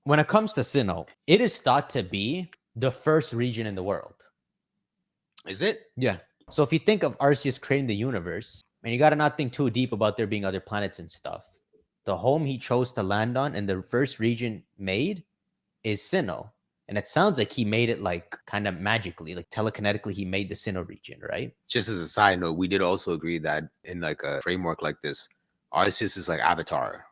when it comes to Sinnoh, it is thought to be the first region in the world. Is it? Yeah. So if you think of Arceus creating the universe, and you got to not think too deep about there being other planets and stuff. The home he chose to land on and the first region made is Sinnoh. And it sounds like he made it like kind of magically, like telekinetically, he made the Sinnoh region, right? Just as a side note, we did also agree that in like a framework like this, Arceus is like avatar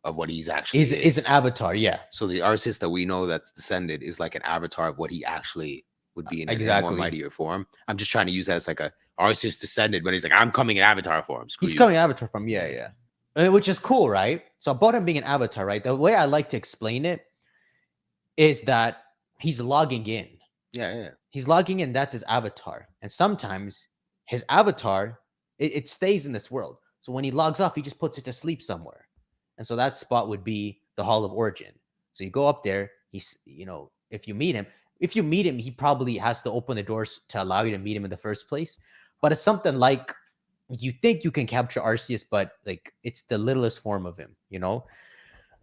of what he's actually is an avatar, yeah. So the Arceus that we know that's descended is like an avatar of what he actually would be in a more mightier form. I'm just trying to use that as like a Arceus descended, but he's like, I'm coming in avatar form. He's coming in avatar form, yeah. Which is cool, right? So about him being an avatar, right? The way I like to explain it is that he's logging in. Yeah. He's logging in. That's his avatar. And sometimes his avatar, it stays in this world. So when he logs off, he just puts it to sleep somewhere. And so that spot would be the Hall of Origin. So you go up there. He's, if you meet him, he probably has to open the doors to allow you to meet him in the first place. But it's something like you think you can capture Arceus, but like it's the littlest form of him,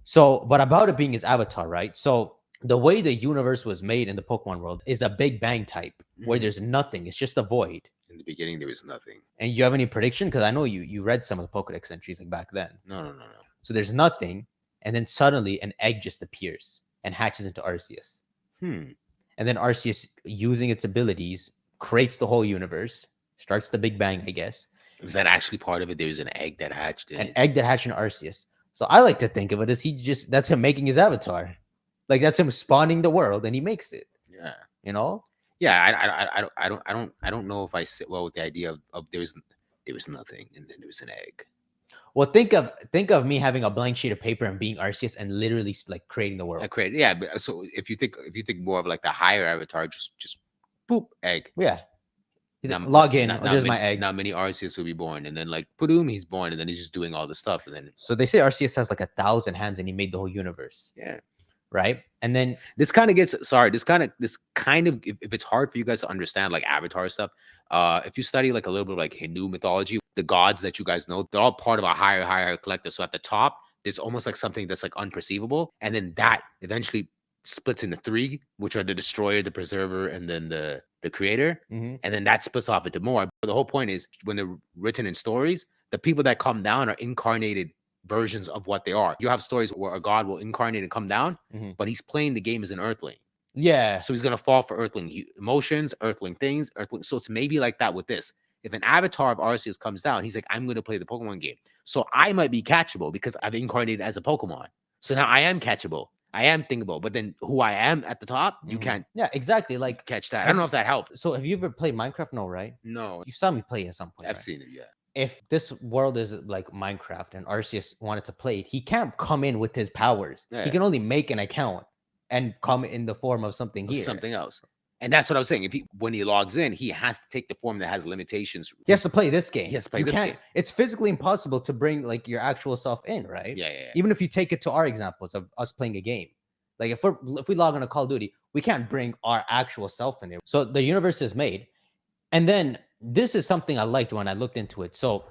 So, but about it being his avatar, right? So the way the universe was made in the Pokemon world is a Big Bang type where there's nothing. It's just a void. In the beginning, there was nothing. And you have any prediction? Because I know you read some of the Pokedex entries like back then. No. So there's nothing. And then suddenly an egg just appears and hatches into Arceus. And then Arceus, using its abilities, creates the whole universe, starts the Big Bang, I guess. Is that actually part of it? There's an egg that hatched in it. Egg that hatched in Arceus. So I like to think of it as that's him making his avatar. Like that's him spawning the world and he makes it. Yeah. Yeah, I don't know if I sit well with the idea of there was nothing and then there was an egg. Well, think of me having a blank sheet of paper and being Arceus and literally like creating the world. Yeah, but so if you think more of like the higher avatar, just boop, egg. Yeah. Log in. There's my egg. Not many Arceus will be born, and then like boom, he's born, and then he's just doing all the stuff, and then. So they say Arceus has like 1,000 hands, and he made the whole universe. Yeah. Right. And then this kind of if it's hard for you guys to understand like avatar stuff, if you study like a little bit of like Hindu mythology, the gods that you guys know, they're all part of a higher collective. So at the top, there's almost like something that's like unperceivable, and then that eventually splits into three, which are the destroyer, the preserver, and then the creator. And then that splits off into more. But the whole point is when they're written in stories, the people that come down are incarnated versions of what they are. You have stories where a god will incarnate and come down, but he's playing the game as an earthling. Yeah. So he's going to fall for earthling emotions, earthling things, earthling. So it's maybe like that with this. If an avatar of Arceus comes down, he's like, I'm going to play the Pokemon game. So I might be catchable because I've incarnated as a Pokemon. So now I am catchable. I am thinkable. But then who I am at the top, you can't. Yeah, exactly. Like catch that. I don't know if that helped. So have you ever played Minecraft? No, right? No. You saw me play at some point. I've seen it, yeah. If this world is like Minecraft and Arceus wanted to play it, he can't come in with his powers. Yeah. He can only make an account and come in the form of something here. Something else. And that's what I was saying. When he logs in, he has to take the form that has limitations. He has to play this game. He has to play this game. It's physically impossible to bring like your actual self in, right? Yeah. Even if you take it to our examples of us playing a game. Like if we log on a Call of Duty, we can't bring our actual self in there. So the universe is made. And then this is something I liked when I looked into it. So